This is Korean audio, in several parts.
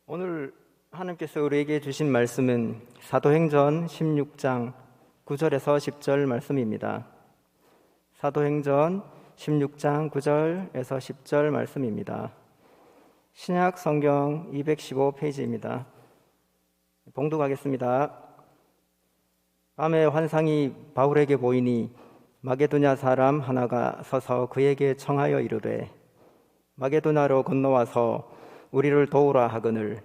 오늘 하나님께서 우리에게 주신 말씀은 사도행전 16장 9절에서 10절 말씀입니다. 사도행전 16장 9절에서 10절 말씀입니다. 신약 성경 215페이지입니다. 봉독하겠습니다. 밤에 환상이 바울에게 보이니 마게도냐 사람 하나가 서서 그에게 청하여 이르되 마게도냐로 건너와서 우리를 도우라 하거늘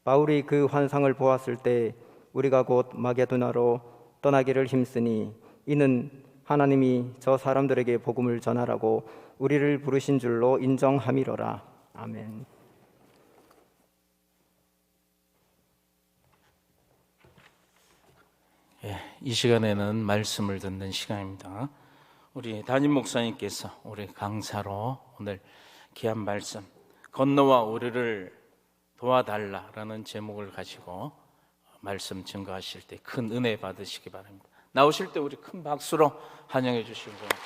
바울이 그 환상을 보았을 때 우리가 곧 마게도냐로 떠나기를 힘쓰니 이는 하나님이 저 사람들에게 복음을 전하라고 우리를 부르신 줄로 인정함이로라. 아멘. 이 시간에는 말씀을 듣는 시간입니다. 우리 담임 목사님께서 우리 강사로 오늘 귀한 말씀 건너와 우리를 도와달라라는 제목을 가지고 말씀 증거하실 때 큰 은혜 받으시기 바랍니다. 나오실 때 우리 큰 박수로 환영해 주시기 바랍니다.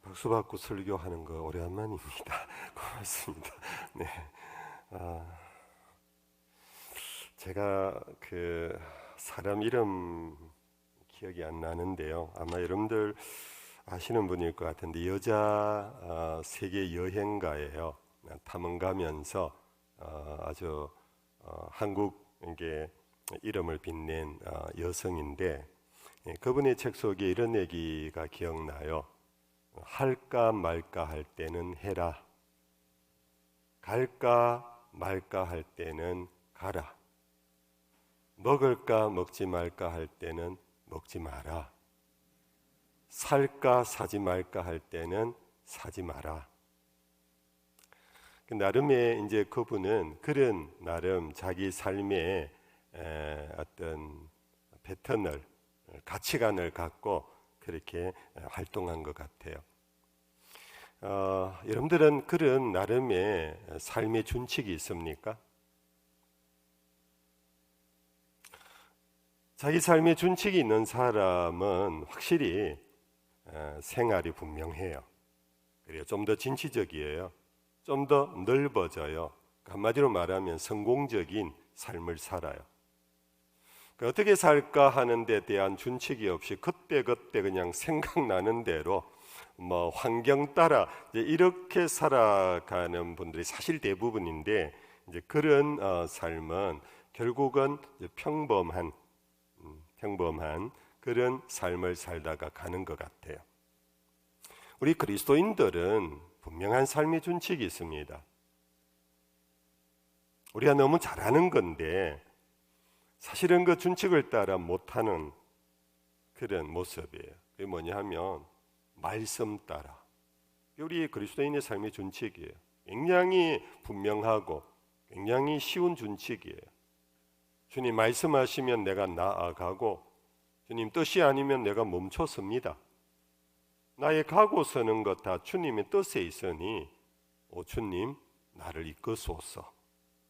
박수 받고 설교하는 거 오래간만입니다. 고맙습니다. 네, 제가 그 사람 이름 기억이 안 나는데요. 아마 여러분들 아시는 분일 것 같은데 여자 세계 여행가예요. 탐험 가면서 아주 한국에 이름을 빛낸 여성인데 그분의 책 속에 이런 얘기가 기억나요. 할까 말까 할 때는 해라. 갈까 말까 할 때는 가라. 먹을까 먹지 말까 할 때는 먹지 마라. 살까 사지 말까 할 때는 사지 마라. 나름의 이제 그분은 그런 나름 자기 삶의 어떤 패턴을 가치관을 갖고 그렇게 활동한 것 같아요. 여러분들은 그런 나름의 삶의 준칙이 있습니까? 자기 삶의 준칙이 있는 사람은 확실히 생활이 분명해요. 그리고 좀 더 진취적이에요. 좀 더 넓어져요. 한마디로 말하면 성공적인 삶을 살아요. 어떻게 살까 하는 데 대한 준칙이 없이 그때그때 그냥 생각나는 대로 뭐 환경 따라 이렇게 살아가는 분들이 사실 대부분인데 이제 그런 삶은 결국은 이제 평범한 그런 삶을 살다가 가는 것 같아요. 우리 그리스도인들은 분명한 삶의 준칙이 있습니다. 우리가 너무 잘하는 건데 사실은 그 준칙을 따라 못하는 그런 모습이에요. 그게 뭐냐 하면 말씀 따라. 우리 그리스도인의 삶의 준칙이에요. 굉장히 분명하고 굉장히 쉬운 준칙이에요. 주님 말씀하시면 내가 나아가고 주님 뜻이 아니면 내가 멈춰섭니다. 나의 가고 서는 것 다 주님의 뜻에 있으니 오 주님 나를 이끄소서.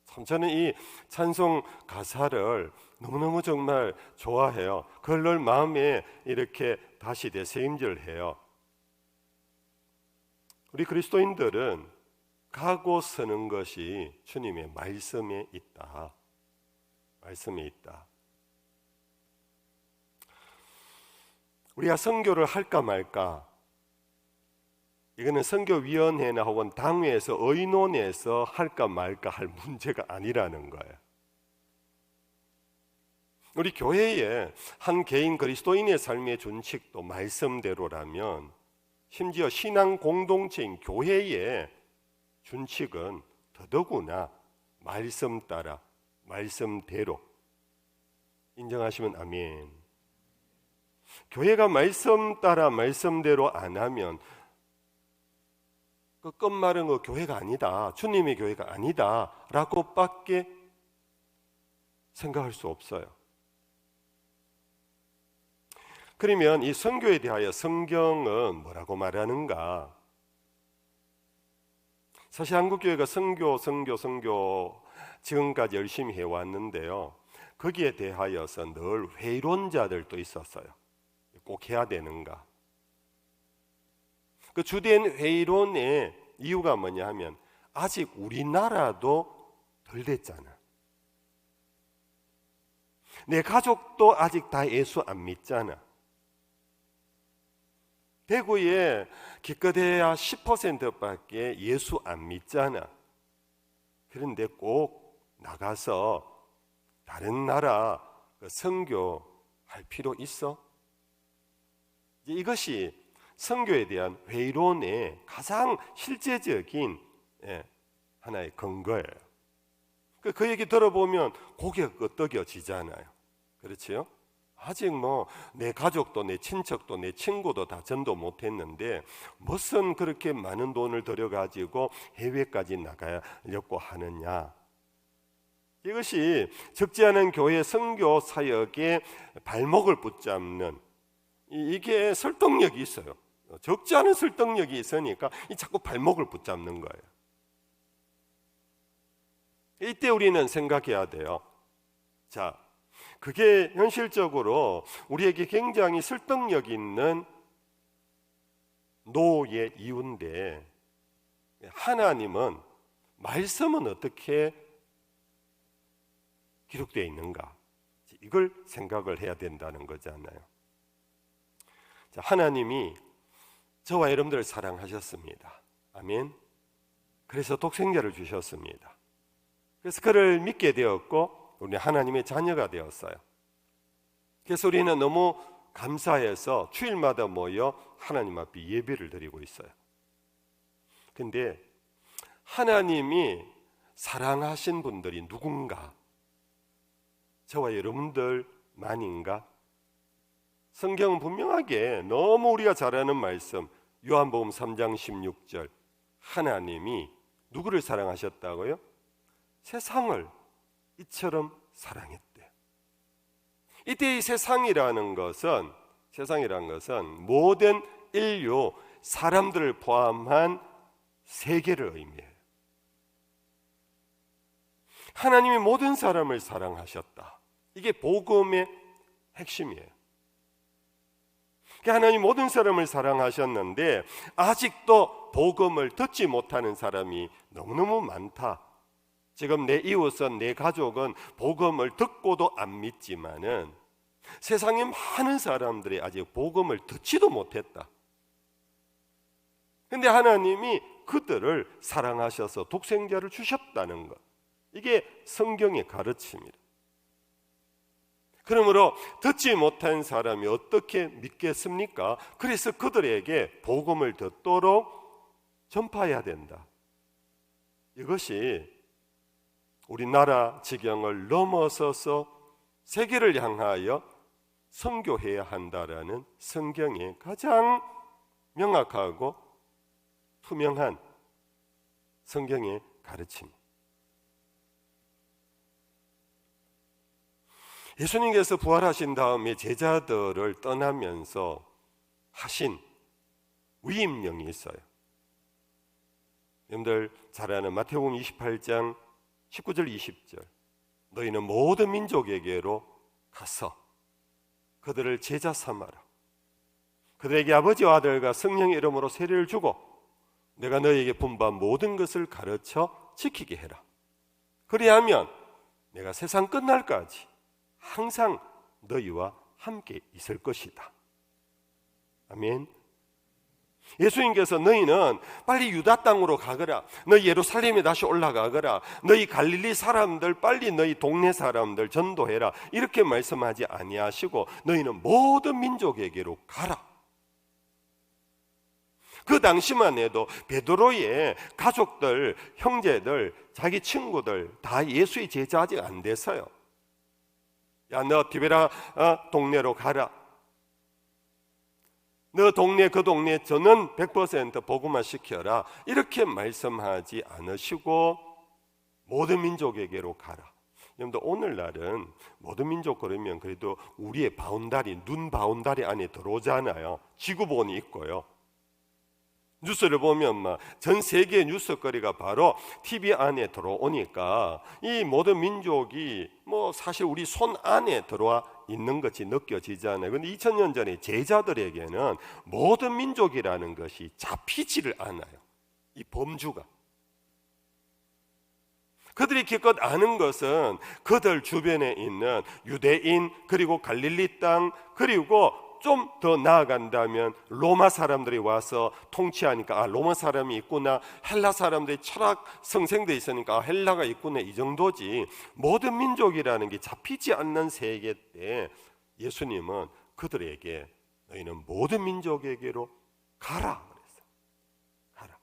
참 저는 이 찬송 가사를 너무너무 정말 좋아해요. 그걸 늘 마음에 이렇게 다시 되새김질해요. 우리 그리스도인들은 가고 서는 것이 주님의 말씀에 있다. 말씀에 있다. 우리가 선교를 할까 말까 이거는 선교위원회나 혹은 당회에서 의논해서 할까 말까 할 문제가 아니라는 거예요. 우리 교회에 한 개인 그리스도인의 삶의 준칙도 말씀대로라면 심지어 신앙 공동체인 교회의 준칙은 더더구나 말씀 따라 말씀대로 인정하시면 아멘. 교회가 말씀 따라 말씀대로 안 하면 그 끝말은 그 교회가 아니다, 주님의 교회가 아니다 라고 밖에 생각할 수 없어요. 그러면 이 선교에 대하여 성경은 뭐라고 말하는가? 사실 한국교회가 선교 지금까지 열심히 해왔는데요, 거기에 대하여서 늘 회의론자들도 있었어요. 꼭 해야 되는가? 그 주된 회의론의 이유가 뭐냐 하면 아직 우리나라도 덜 됐잖아. 내 가족도 아직 다 예수 안 믿잖아. 대구에 기껏해야 10%밖에 예수 안 믿잖아. 그런데 꼭 나가서 다른 나라 선교할 필요 있어? 이것이 선교에 대한 회의론의 가장 실제적인 하나의 근거예요. 그 얘기 들어보면 고개가 끄덕여지잖아요. 그렇지요? 아직 내 가족도 내 친척도 내 친구도 다 전도 못했는데 무슨 그렇게 많은 돈을 들여가지고 해외까지 나가려고 하느냐. 이것이 적지 않은 교회 선교 사역의 발목을 붙잡는 이게 설득력이 있어요. 적지 않은 설득력이 있으니까 자꾸 발목을 붙잡는 거예요. 이때 우리는 생각해야 돼요. 자, 그게 현실적으로 우리에게 굉장히 설득력 있는 노의 이유인데 하나님은 말씀은 어떻게 기록되어 있는가? 이걸 생각을 해야 된다는 거잖아요. 자, 하나님이 저와 여러분들을 사랑하셨습니다. 아멘. 그래서 독생자를 주셨습니다. 그래서 그를 믿게 되었고 우리 하나님의 자녀가 되었어요. 그래서 우리는 너무 감사해서 주일마다 모여 하나님 앞에 예배를 드리고 있어요. 근데 하나님이 사랑하신 분들이 누군가? 저와 여러분들만인가? 성경은 분명하게 너무 우리가 잘 아는 말씀 요한복음 3장 16절 하나님이 누구를 사랑하셨다고요? 세상을 이처럼 사랑했대. 이때 이 세상이라는 것은 모든 인류 사람들을 포함한 세계를 의미해요. 하나님이 모든 사람을 사랑하셨다. 이게 복음의 핵심이에요. 하나님 모든 사람을 사랑하셨는데 아직도 복음을 듣지 못하는 사람이 너무너무 많다. 지금 내 이웃은 내 가족은 복음을 듣고도 안 믿지만은 세상에 많은 사람들이 아직 복음을 듣지도 못했다. 근데 하나님이 그들을 사랑하셔서 독생자를 주셨다는 것. 이게 성경의 가르침이다. 그러므로 듣지 못한 사람이 어떻게 믿겠습니까? 그래서 그들에게 복음을 듣도록 전파해야 된다. 이것이 우리나라 지경을 넘어서서 세계를 향하여 선교해야 한다라는 성경의 가장 명확하고 투명한 성경의 가르침. 예수님께서 부활하신 다음에 제자들을 떠나면서 하신 위임령이 있어요. 여러분들 잘 아는 마태복음 28장 19절 20절 너희는 모든 민족에게로 가서 그들을 제자 삼아라. 그들에게 아버지와 아들과 성령의 이름으로 세례를 주고 내가 너희에게 분부한 모든 것을 가르쳐 지키게 해라. 그리하면 내가 세상 끝날까지 항상 너희와 함께 있을 것이다. 아멘. 예수님께서 너희는 빨리 유다 땅으로 가거라. 너희 예루살렘에 다시 올라가거라. 너희 갈릴리 사람들 빨리 너희 동네 사람들 전도해라. 이렇게 말씀하지 아니하시고 너희는 모든 민족에게로 가라. 그 당시만 해도 베드로의 가족들, 형제들, 자기 친구들 다 예수의 제자 아직 안 돼서요. 야, 너 디베라 동네로 가라. 너 동네 그 동네 저는 100% 복음화 시켜라. 이렇게 말씀하지 않으시고 모든 민족에게로 가라. 여러분들 오늘날은 모든 민족 그러면 그래도 우리의 바운다리, 눈 바운다리 안에 들어오잖아요. 지구본이 있고요. 뉴스를 보면 막 전 세계 뉴스거리가 바로 TV 안에 들어오니까 이 모든 민족이 뭐 사실 우리 손 안에 들어와 있는 것이 느껴지잖아요. 그런데 2000년 전에 제자들에게는 모든 민족이라는 것이 잡히지를 않아요. 이 범주가. 그들이 기껏 아는 것은 그들 주변에 있는 유대인, 그리고 갈릴리 땅, 그리고 좀 더 나아간다면 로마 사람들이 와서 통치하니까 로마 사람이 있구나, 헬라 사람들이 철학 성생돼 있으니까 헬라가 있구나, 이 정도지. 모든 민족이라는 게 잡히지 않는 세계 때 예수님은 그들에게 너희는 모든 민족에게로 가라 그랬어요. 가라.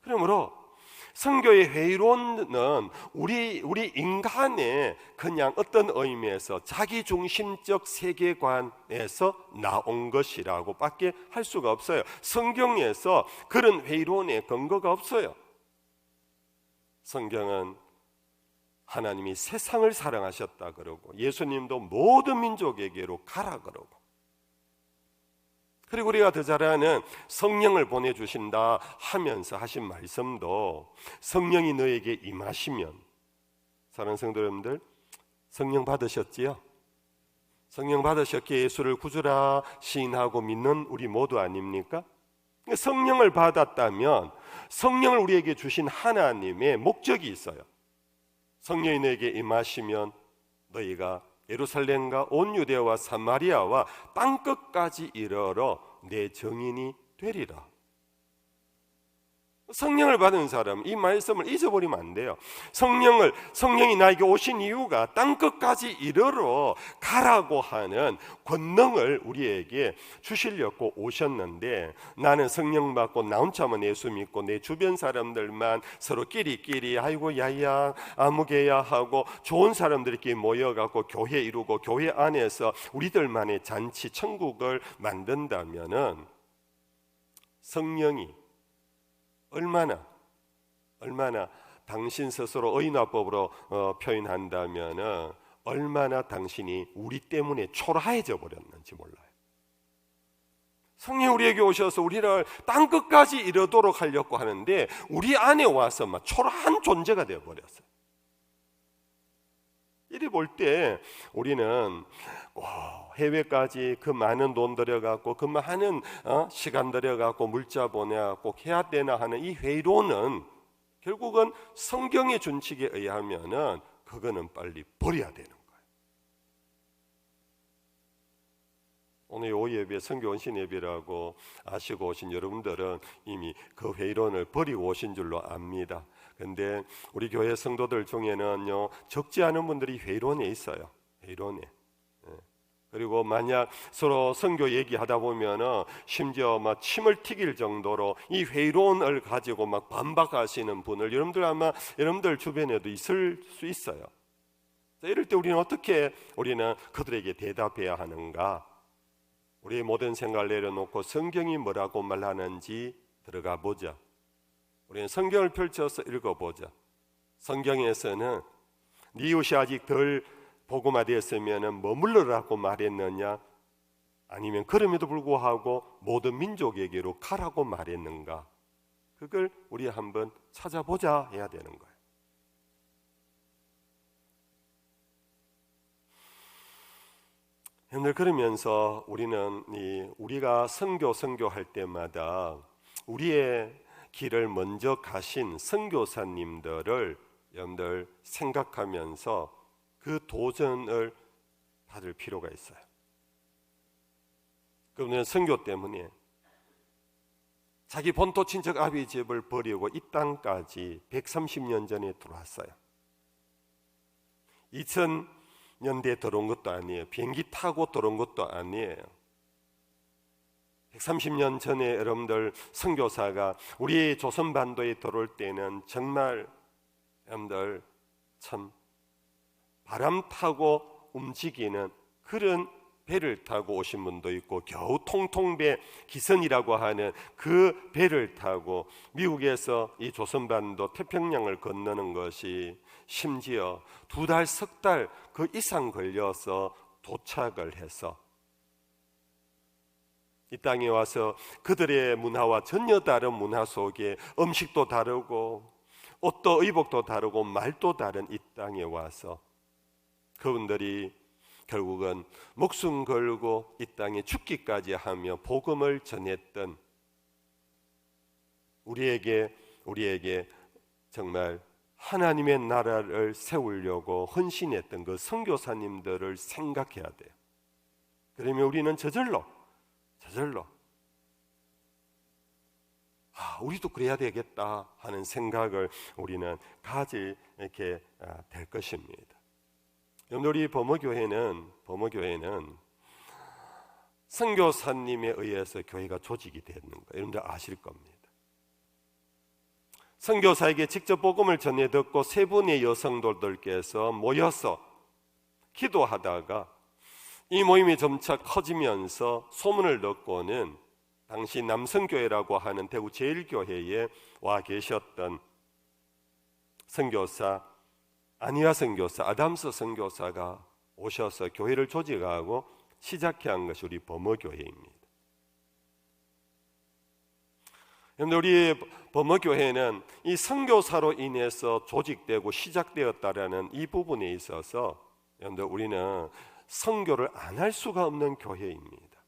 그러므로 선교의 회의론은 우리 인간의 그냥 어떤 의미에서 자기중심적 세계관에서 나온 것이라고 밖에 할 수가 없어요. 성경에서 그런 회의론의 근거가 없어요. 성경은 하나님이 세상을 사랑하셨다 그러고, 예수님도 모든 민족에게로 가라 그러고, 그리고 우리가 더 잘 아는 성령을 보내주신다 하면서 하신 말씀도 성령이 너에게 임하시면, 사랑하는 성도 여러분들, 성령 받으셨지요? 성령 받으셨기에 예수를 구주라 시인하고 믿는 우리 모두 아닙니까? 성령을 받았다면 성령을 우리에게 주신 하나님의 목적이 있어요. 성령이 너에게 임하시면 너희가 예루살렘과 온 유대와 사마리아와 땅끝까지 이르러 내 증인이 되리라. 성령을 받은 사람 이 말씀을 잊어버리면 안 돼요. 성령이 나에게 오신 이유가 땅끝까지 이르러 가라고 하는 권능을 우리에게 주시려고 오셨는데, 나는 성령 받고 나 혼자만 예수 믿고 내 주변 사람들만 서로 끼리끼리 아이고 야야 아무개야 하고 좋은 사람들끼리 모여갖고 교회 이루고 교회 안에서 우리들만의 잔치 천국을 만든다면은 성령이 얼마나 당신 스스로 의인화법으로 표현한다면 얼마나 당신이 우리 때문에 초라해져 버렸는지 몰라요. 성령이 우리에게 오셔서 우리를 땅끝까지 이르도록 하려고 하는데 우리 안에 와서 막 초라한 존재가 되어버렸어요. 이리 볼 때 우리는 해외까지 그 많은 돈 들여갖고 그 많은 시간 들여갖고 물자 보내갖고 해야 되나 하는 이 회의론은 결국은 성경의 준칙에 의하면은 그거는 빨리 버려야 되는 거예요. 오늘 오후 예배 선교 원신 예배라고 아시고 오신 여러분들은 이미 그 회의론을 버리고 오신 줄로 압니다. 근데 우리 교회 성도들 중에는요 적지 않은 분들이 회의론에 있어요. 회의론에. 그리고 만약 서로 선교 얘기하다 보면은 심지어 막 침을 튀길 정도로 이 회의론을 가지고 막 반박하시는 분을 여러분들 주변에도 있을 수 있어요. 이럴 때 우리는 그들에게 대답해야 하는가? 우리의 모든 생각을 내려놓고 성경이 뭐라고 말하는지 들어가 보자. 우리는 성경을 펼쳐서 읽어보자. 성경에서는 네 이웃이 아직 덜 복음화되었으면 머물러라고 말했느냐, 아니면 그럼에도 불구하고 모든 민족에게로 가라고 말했는가? 그걸 우리 한번 찾아보자 해야 되는 거예요. 여러분들, 그러면서 우리가 선교할 때마다 우리의 길을 먼저 가신 선교사님들을 여러분들 생각하면서 그 도전을 받을 필요가 있어요. 그분은 선교 때문에 자기 본토 친척 아비 집을 버리고 이 땅까지 130년 전에 들어왔어요. 2000년대에 들어온 것도 아니에요. 비행기 타고 들어온 것도 아니에요. 130년 전에 여러분들 선교사가 우리 조선반도에 들어올 때는 정말 여러분들 참 바람 타고 움직이는 그런 배를 타고 오신 분도 있고, 겨우 통통배 기선이라고 하는 그 배를 타고 미국에서 이 조선반도 태평양을 건너는 것이 심지어 2달, 3달 그 이상 걸려서 도착을 해서 이 땅에 와서 그들의 문화와 전혀 다른 문화 속에 음식도 다르고 옷도 의복도 다르고 말도 다른 이 땅에 와서 그분들이 결국은 목숨 걸고 이 땅에 죽기까지 하며 복음을 전했던 우리에게 정말 하나님의 나라를 세우려고 헌신했던 그 선교사님들을 생각해야 돼요. 그러면 우리는 저절로 우리도 그래야 되겠다 하는 생각을 우리는 가지게 될 것입니다. 여러분, 우리 범어교회는 선교사님에 의해서 교회가 조직이 되는 거예요. 여러분들 아실 겁니다. 선교사에게 직접 복음을 전해 듣고 세 분의 여성들께서 모여서 기도하다가 이 모임이 점차 커지면서 소문을 듣고는 당시 남성교회라고 하는 대구 제일교회에 와 계셨던 선교사 아니야 선교사, 아담스 선교사가 오셔서 교회를 조직하고 시작해 한 것이 우리 범어교회입니다. 우리 범어교회는 이 선교사로 인해서 조직되고 시작되었다라는 이 부분에 있어서 우리는 선교를 안 할 수가 없는 교회입니다.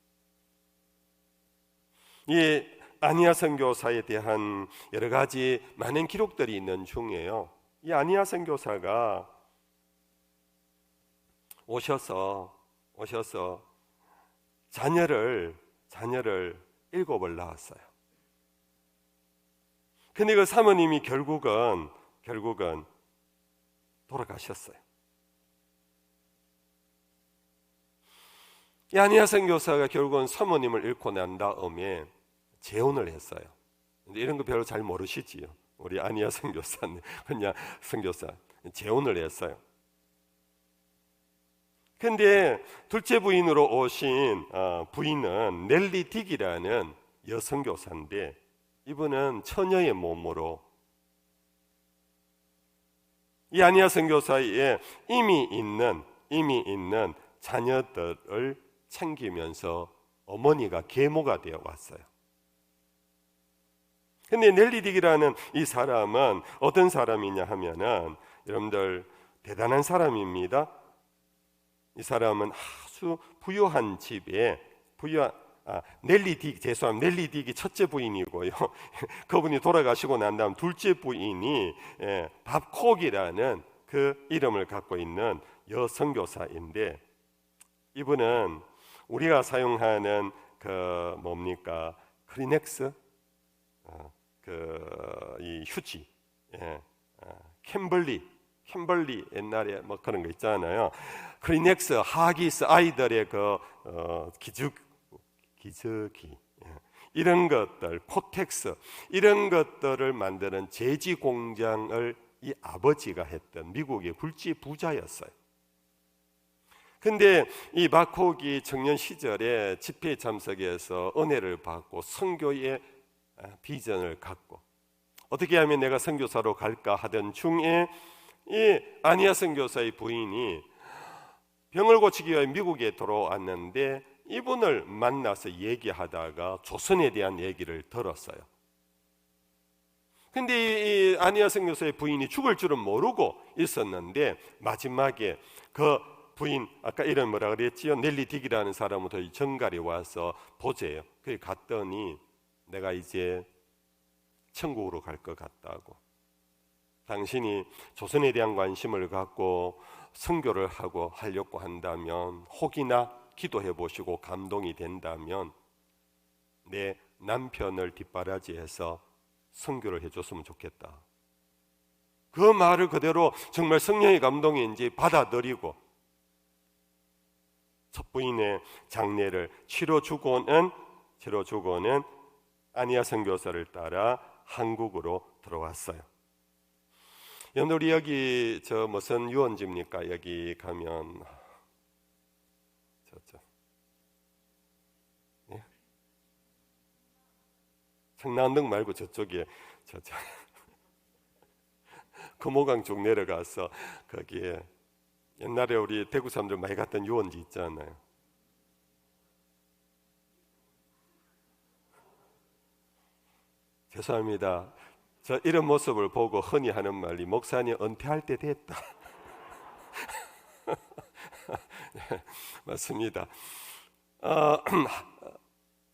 이 아니야 선교사에 대한 여러 가지 많은 기록들이 있는 중에요, 이 아니야 선교사가 오셔서 자녀를 7을 낳았어요. 근데 그 사모님이 결국은 돌아가셨어요. 이 아니야 선교사가 결국은 사모님을 잃고 난 다음에 재혼을 했어요. 이런 거 별로 잘 모르시지요. 우리 아니야 선교사님, 그냥 선교사 재혼을 했어요. 근데 둘째 부인으로 오신 부인은 넬리 딕이라는 여선교사인데, 이분은 처녀의 몸으로 이 아니야 선교사에 이미 있는 자녀들을 챙기면서 어머니가 계모가 되어 왔어요. 근데 넬리 딕이라는 이 사람은 어떤 사람이냐 하면은, 여러분들 대단한 사람입니다. 이 사람은 아주 부유한 집에 넬리 딕이 첫째 부인이고요. 그분이 돌아가시고 난 다음 둘째 부인이 밥콕이라는 그 이름을 갖고 있는 여선교사인데, 이분은 우리가 사용하는 크리넥스 이 휴지, 캠벌리 옛날에 뭐 그런 거 있잖아요. 크리넥스, 하기스, 아이들의 기저귀 이런 것들, 코텍스 이런 것들을 만드는 제지 공장을 이 아버지가 했던 미국의 굴지 부자였어요. 근데 이 바콕이 청년 시절에 집회에 참석해서 은혜를 받고 선교의 비전을 갖고 어떻게 하면 내가 선교사로 갈까 하던 중에 이 아니야 선교사의 부인이 병을 고치기 위해 미국에 돌아왔는데, 이분을 만나서 얘기하다가 조선에 대한 얘기를 들었어요. 근데 이 아니야 선교사의 부인이 죽을 줄은 모르고 있었는데, 마지막에 그 부인, 아까 이름 뭐라 그랬지요? 넬리 딕이라는 사람부터 정갈이 와서 보재요. 그게 갔더니 내가 이제 천국으로 갈 것 같다고. 당신이 조선에 대한 관심을 갖고 선교를 하려고 한다면, 혹이나 기도해 보시고 감동이 된다면 내 남편을 뒷바라지해서 선교를 해줬으면 좋겠다. 그 말을 그대로 정말 성령의 감동인지 받아들이고 첫 부인의 장례를 치러주고는 아니야 선교사를 따라 한국으로 들어왔어요. 우리 여기 무슨 유원지입니까? 여기 가면 예? 청남동 말고 저쪽에 금호강 쪽 내려가서 거기에 옛날에 우리 대구 사람들 많이 갔던 유원지 있잖아요. 죄송합니다. 저 이런 모습을 보고 흔히 하는 말이 목사님 은퇴할 때 됐다. 네, 맞습니다.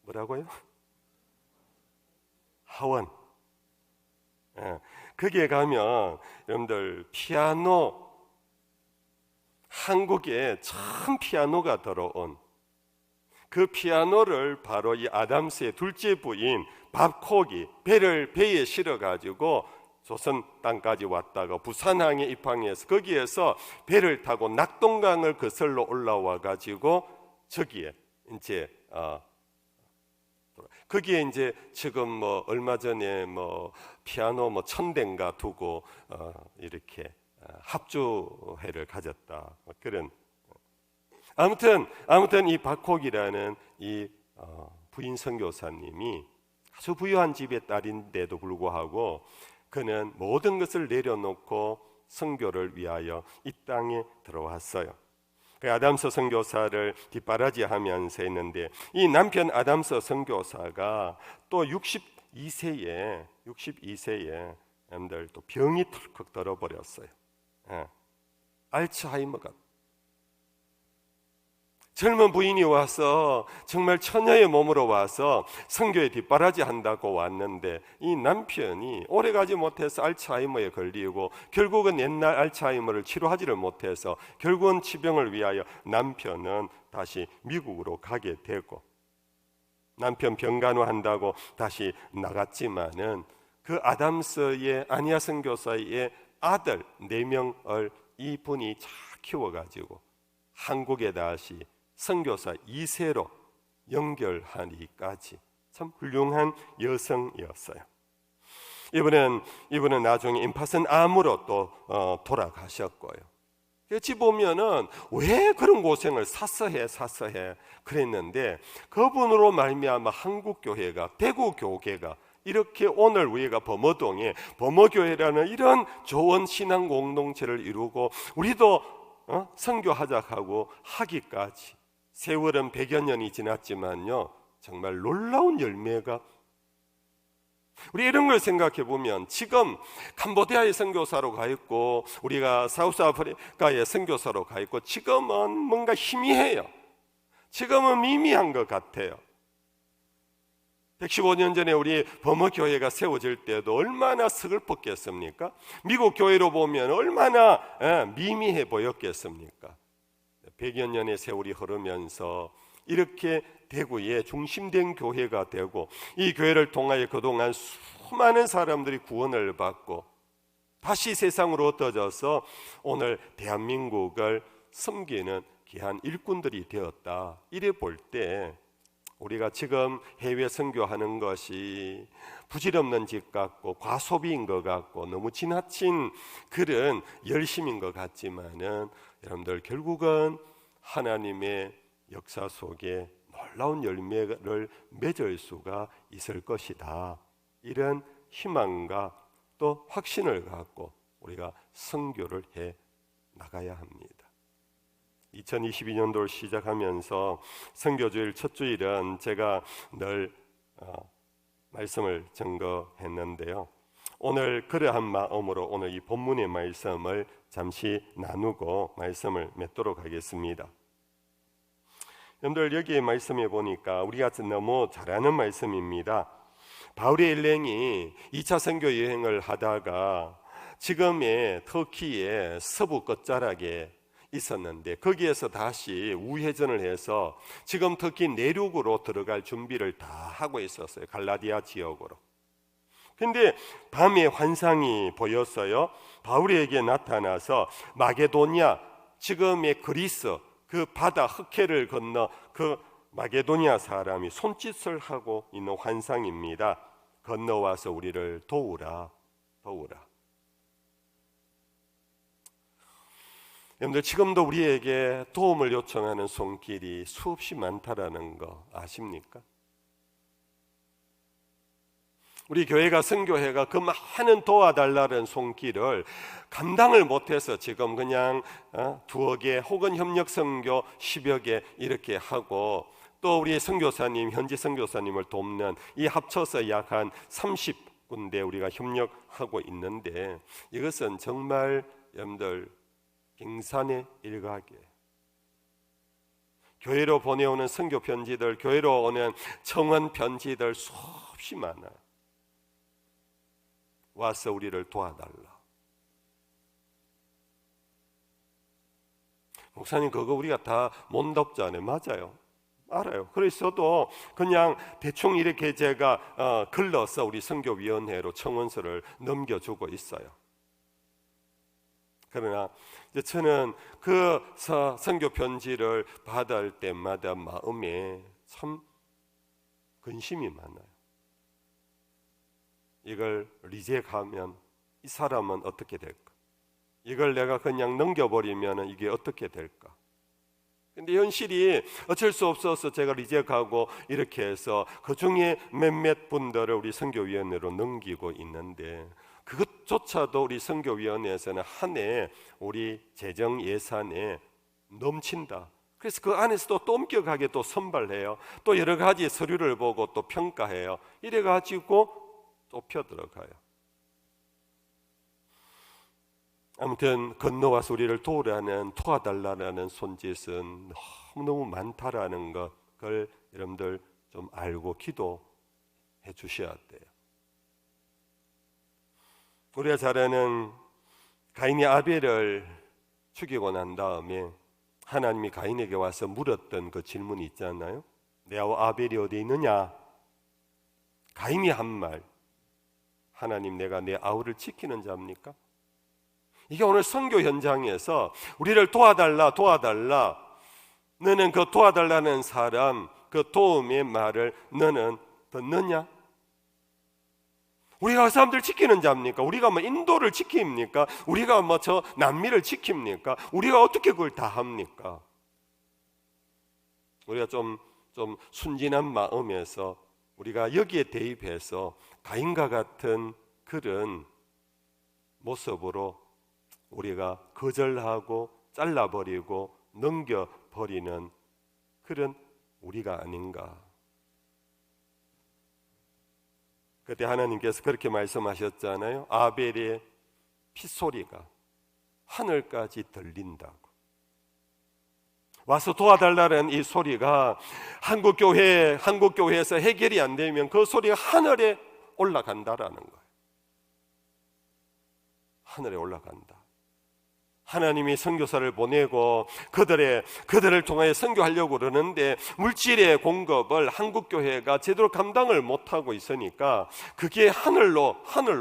뭐라고요? 하원. 예, 거기에 가면 여러분들 피아노, 한국에 처음 피아노가 들어온 그 피아노를 바로 이 아담스의 둘째 부인 밥콕이 배에 실어가지고 조선 땅까지 왔다가 부산항에 입항해서 거기에서 배를 타고 낙동강을 거슬러 올라와 가지고 저기에 이제 거기에 이제 지금 뭐 얼마 전에 뭐 피아노 뭐 1000대인가 두고 이렇게 합주회를 가졌다. 그런 아무튼 이 박콕이라는 이 부인 선교사님이 아주 부유한 집의 딸인데도 불구하고 그는 모든 것을 내려놓고 선교를 위하여 이 땅에 들어왔어요. 그 아담스 선교사를 뒷바라지하면서 했는데 이 남편 아담스 선교사가 또 62세에 여러분들 또 병이 털컥 들어버렸어요. 알츠하이머가. 젊은 부인이 와서 정말 처녀의 몸으로 와서 선교에 뒷바라지 한다고 왔는데 이 남편이 오래가지 못해서 알츠하이머에 걸리고 결국은 옛날 알츠하이머를 치료하지를 못해서 결국은 치병을 위하여 남편은 다시 미국으로 가게 되고 남편 병간호한다고 다시 나갔지만은 그 아담스의 아니야 선교사의 아들 4명을 이분이 잘 키워가지고 한국에 다시 선교사 2세로 연결하기까지 참 훌륭한 여성이었어요. 이분은 나중에 임파선 암으로 또 돌아가셨고요. 어찌 보면은 왜 그런 고생을 사서해 그랬는데 그분으로 말미암아 한국 교회가 대구 교회가 이렇게 오늘 우리가 범어동에 범어교회라는 이런 좋은 신앙 공동체를 이루고 우리도 선교하자 하고 하기까지 세월은 100여 년이 지났지만요 정말 놀라운 열매가 우리 이런 걸 생각해 보면 지금 캄보디아의 선교사로 가 있고 우리가 사우스아프리카의 선교사로 가 있고 지금은 뭔가 희미해요. 지금은 미미한 것 같아요. 115년 전에 우리 범어교회가 세워질 때도 얼마나 서글펐겠습니까? 미국 교회로 보면 얼마나 미미해 보였겠습니까? 100여 년의 세월이 흐르면서 이렇게 대구에 중심된 교회가 되고 이 교회를 통하여 그동안 수많은 사람들이 구원을 받고 다시 세상으로 흩어져서 오늘 대한민국을 섬기는 귀한 일꾼들이 되었다. 이래 볼 때 우리가 지금 해외 선교하는 것이 부질없는 짓 같고 과소비인 것 같고 너무 지나친 그런 열심인 것 같지만은 여러분들 결국은 하나님의 역사 속에 놀라운 열매를 맺을 수가 있을 것이다. 이런 희망과 또 확신을 갖고 우리가 선교를 해 나가야 합니다. 2022년도를 시작하면서 선교주일 첫 주일은 제가 늘 말씀을 증거했는데요. 오늘 그러한 마음으로 오늘 이 본문의 말씀을 잠시 나누고 말씀을 맺도록 하겠습니다. 여러분들 여기에 말씀해 보니까 우리가 너무 잘 아는 말씀입니다. 바울의 일행이 2차 선교 여행을 하다가 지금의 터키의 서부 끝자락에 있었는데 거기에서 다시 우회전을 해서 지금 터키 내륙으로 들어갈 준비를 다 하고 있었어요. 갈라디아 지역으로. 근데 밤에 환상이 보였어요. 바울에게 나타나서 마게도냐, 지금의 그리스 그 바다 흑해를 건너 그 마게도냐 사람이 손짓을 하고 있는 환상입니다. 건너와서 우리를 도우라. 여러분들 지금도 우리에게 도움을 요청하는 손길이 수없이 많다라는 거 아십니까? 우리 교회가 선교회가 그 많은 도와달라는 손길을 감당을 못해서 지금 그냥 두어 개 혹은 협력 선교 10여 개 이렇게 하고 또 우리 선교사님, 현지 선교사님을 돕는 이 합쳐서 약 한 30군데 우리가 협력하고 있는데, 이것은 정말 여러분들 빙산의 일각이에요. 교회로 보내오는 선교 편지들, 교회로 오는 청원 편지들 수없이 많아요. 와서 우리를 도와달라. 목사님, 그거 우리가 다 못 돕잖아요. 맞아요, 알아요. 그래서도 그냥 대충 이렇게 제가 글러서 우리 선교위원회로 청원서를 넘겨주고 있어요. 그러나 이제 저는 그 선교 편지를 받을 때마다 마음에 참 근심이 많아요. 이걸 리젝하면 이 사람은 어떻게 될까? 이걸 내가 그냥 넘겨버리면 이게 어떻게 될까? 근데 현실이 어쩔 수 없어서 제가 리젝하고 이렇게 해서 그 중에 몇몇 분들을 우리 선교위원회로 넘기고 있는데, 그것조차도 우리 선교위원회에서는 한 해 우리 재정 예산에 넘친다. 그래서 그 안에서도 또 엄격하게 또 선발해요. 또 여러 가지 서류를 보고 또 평가해요. 이래가지고 좁혀 들어가요. 아무튼 건너와서 우리를 도와달라는 손짓은 너무너무 많다라는 것을 여러분들 좀 알고 기도해 주셔야 돼요. 우리가 잘 아는 가인이 아벨을 죽이고 난 다음에 하나님이 가인에게 와서 물었던 그 질문이 있잖아요. 내 아우 아벨이 어디 있느냐? 가인이 한 말, 하나님, 내가 내 아우를 지키는 자입니까? 이게 오늘 선교 현장에서 우리를 도와달라 너는 그 도와달라는 사람, 그 도움의 말을 너는 듣느냐? 우리가 그 사람들 지키는 자입니까? 우리가 뭐 인도를 지킵니까? 우리가 뭐 저 남미를 지킵니까? 우리가 어떻게 그걸 다 합니까? 우리가 좀 순진한 마음에서 우리가 여기에 대입해서 가인과 같은 그런 모습으로 우리가 거절하고 잘라버리고 넘겨버리는 그런 우리가 아닌가. 그때 하나님께서 그렇게 말씀하셨잖아요. 아벨의 핏소리가 하늘까지 들린다고. 와서 도와달라는 이 소리가 한국교회에서 해결이 안 되면 그 소리가 하늘에 올라간다라는 거예요. 하늘에 올라간다. 하나님이 선교사를 보내고 그들을 통하여 선교하려고 그러는데 물질의 공급을 한국교회가 제대로 감당을 못하고 있으니까 그게 하늘로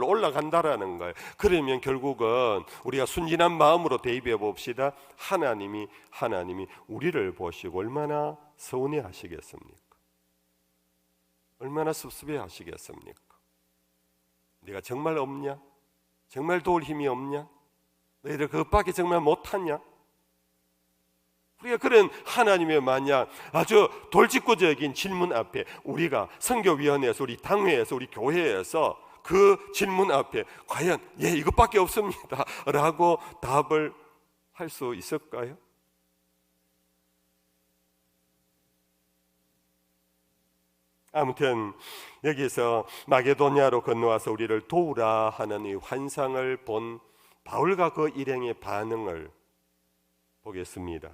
올라간다라는 거예요. 그러면 결국은 우리가 순진한 마음으로 대입해 봅시다. 하나님이 우리를 보시고 얼마나 서운해 하시겠습니까? 얼마나 섭섭해 하시겠습니까? 네가 정말 없냐? 정말 도울 힘이 없냐? 너희들 그것밖에 정말 못하냐? 우리가 그런 하나님의 만약 아주 돌직구적인 질문 앞에 우리가 선교위원회에서 우리 당회에서 우리 교회에서 그 질문 앞에 과연 이것밖에 없습니다 라고 답을 할 수 있을까요? 아무튼 여기서 마게도냐로 건너와서 우리를 도우라 하는 이 환상을 본 바울과 그 일행의 반응을 보겠습니다.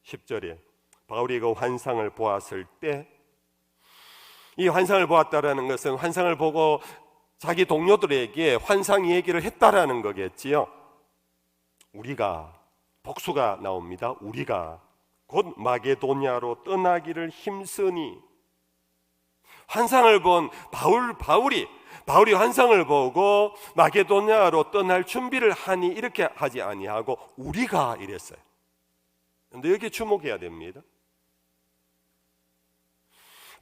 10절에 바울이 그 환상을 보았을 때, 이 환상을 보았다라는 것은 환상을 보고 자기 동료들에게 환상 얘기를 했다라는 거겠지요. 우리가, 복수가 나옵니다. 우리가 곧 마게도냐로 떠나기를 힘쓰니, 환상을 본 바울이 환상을 보고 마게도냐로 떠날 준비를 하니 이렇게 하지 아니하고 우리가 이랬어요. 그런데 여기 주목해야 됩니다.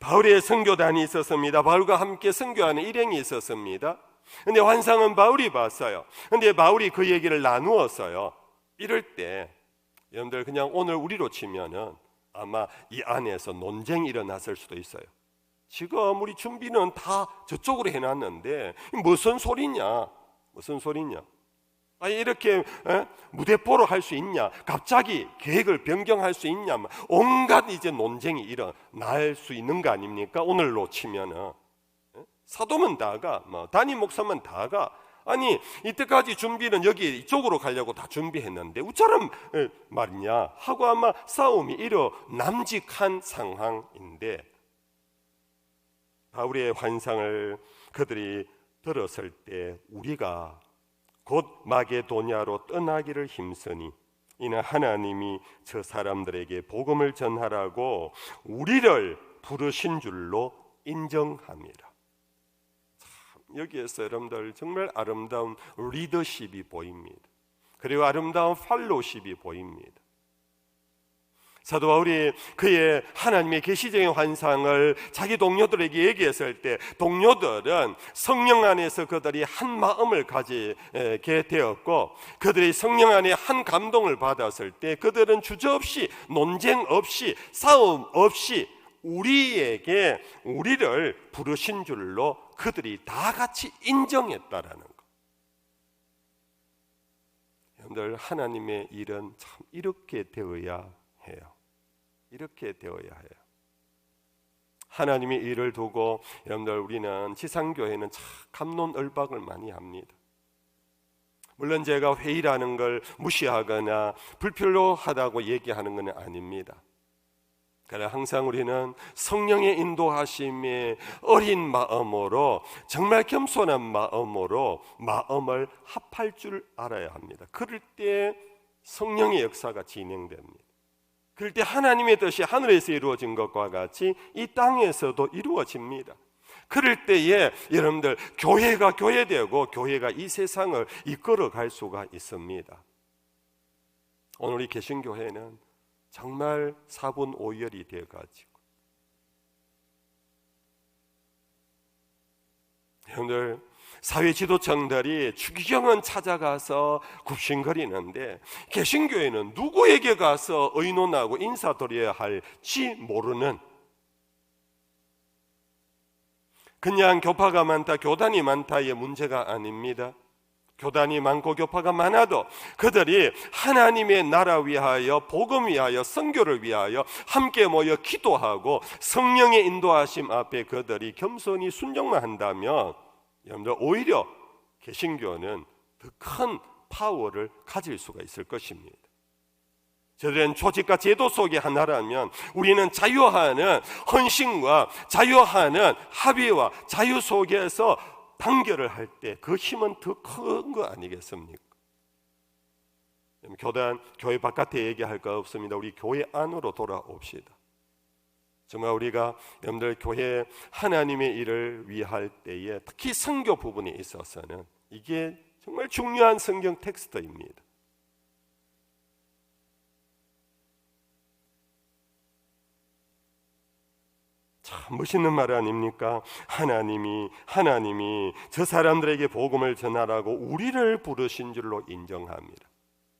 바울의 선교단이 있었습니다. 바울과 함께 선교하는 일행이 있었습니다. 그런데 환상은 바울이 봤어요. 그런데 바울이 그 얘기를 나누었어요. 이럴 때 여러분들 그냥 오늘 우리로 치면은 아마 이 안에서 논쟁이 일어났을 수도 있어요. 지금 우리 준비는 다 저쪽으로 해놨는데 무슨 소리냐? 아니 이렇게 무대포로 할 수 있냐? 갑자기 계획을 변경할 수 있냐? 온갖 이제 논쟁이 일어날 수 있는 거 아닙니까? 오늘로 치면은 사도면 다가 담임 목사만 다가 아니 이때까지 준비는 여기 이쪽으로 가려고 다 준비했는데 우처럼 말이냐 하고 아마 싸움이 남직한 상황인데 바울의 환상을 그들이 들었을 때 우리가 곧 마게도냐로 떠나기를 힘쓰니 이는 하나님이 저 사람들에게 복음을 전하라고 우리를 부르신 줄로 인정합니다. 참, 여기에서 여러분들 정말 아름다운 리더십이 보입니다. 그리고 아름다운 팔로우십이 보입니다. 사도 바울이 그의 하나님의 계시적인 환상을 자기 동료들에게 얘기했을 때 동료들은 성령 안에서 그들이 한 마음을 가지게 되었고 그들이 성령 안에 한 감동을 받았을 때 그들은 주저없이 논쟁 없이 싸움 없이 우리를 부르신 줄로 그들이 다 같이 인정했다라는 것. 여러분들 하나님의 일은 참 이렇게 되어야 해요. 이렇게 되어야 해요. 하나님의 일을 두고 여러분들 우리는 지상교회는 참 갑론을박을 많이 합니다. 물론 제가 회의라는 걸 무시하거나 불필요하다고 얘기하는 건 아닙니다. 그러나 항상 우리는 성령의 인도하심에 어린 마음으로 정말 겸손한 마음으로 마음을 합할 줄 알아야 합니다. 그럴 때 성령의 역사가 진행됩니다. 그럴 때 하나님의 뜻이 하늘에서 이루어진 것과 같이 이 땅에서도 이루어집니다. 그럴 때에 여러분들 교회가 교회되고 교회가 이 세상을 이끌어갈 수가 있습니다. 오늘 이 개신교회는 정말 사분오열이 되어가지고 여러분들 사회 지도층들이 추기경은 찾아가서 굽신거리는데 개신교회는 누구에게 가서 의논하고 인사드려야 할지 모르는 그냥 교파가 많다, 교단이 많다의 문제가 아닙니다. 교단이 많고 교파가 많아도 그들이 하나님의 나라 위하여 복음 위하여 선교를 위하여 함께 모여 기도하고 성령의 인도하심 앞에 그들이 겸손히 순종만 한다면 여러분들 오히려 개신교는 더 큰 파워를 가질 수가 있을 것입니다. 저들은 조직과 제도 속의 하나라면 우리는 자유하는 헌신과 자유하는 합의와 자유 속에서 단결을 할 때 그 힘은 더 큰 거 아니겠습니까? 교회 바깥에 얘기할 거 없습니다. 우리 교회 안으로 돌아옵시다. 정말 우리가 여러분들 교회 하나님의 일을 위할 때에 특히 선교 부분에 있어서는 이게 정말 중요한 성경 텍스트입니다. 참 멋있는 말 아닙니까? 하나님이 저 사람들에게 복음을 전하라고 우리를 부르신 줄로 인정합니다.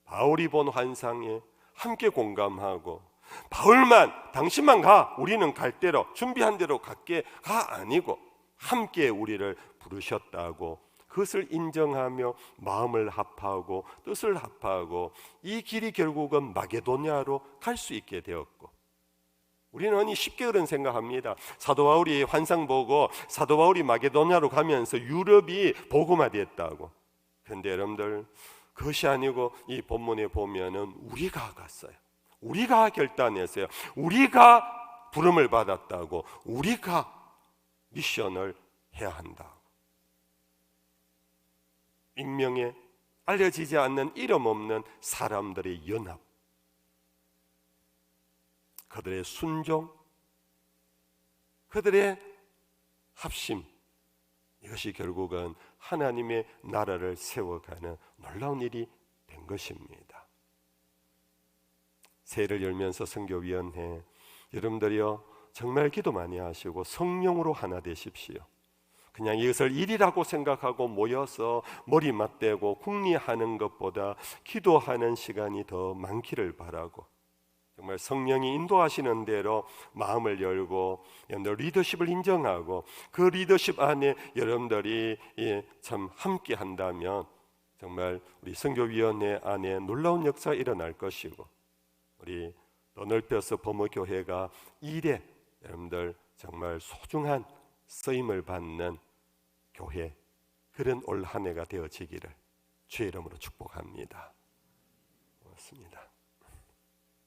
바울이 본 환상에 함께 공감하고 바울만 당신만 가 우리는 갈 대로 준비한 대로 갈게가 아니고 함께 우리를 부르셨다고 그것을 인정하며 마음을 합하고 뜻을 합하고 이 길이 결국은 마게도냐로 갈 수 있게 되었고 우리는 쉽게 그런 생각합니다. 사도 바울이 환상 보고 사도 바울이 마게도냐로 가면서 유럽이 복음화됐다고. 그런데 여러분들 그것이 아니고 이 본문에 보면은 우리가 갔어요. 우리가 결단했어요. 우리가 부름을 받았다고. 우리가 미션을 해야 한다. 익명에 알려지지 않는 이름 없는 사람들의 연합, 그들의 순종, 그들의 합심, 이것이 결국은 하나님의 나라를 세워가는 놀라운 일이 된 것입니다. 새해를 열면서 선교위원회 여러분들이요 정말 기도 많이 하시고 성령으로 하나 되십시오. 그냥 이것을 일이라고 생각하고 모여서 머리 맞대고 궁리하는 것보다 기도하는 시간이 더 많기를 바라고 정말 성령이 인도하시는 대로 마음을 열고 여러분들 리더십을 인정하고 그 리더십 안에 여러분들이 참 함께 한다면 정말 우리 선교위원회 안에 놀라운 역사가 일어날 것이고, 우리 더 넓혀서 범어교회가 일에 여러분들 정말 소중한 쓰임을 받는 교회, 그런 올 한 해가 되어지기를 주의 이름으로 축복합니다. 고맙습니다.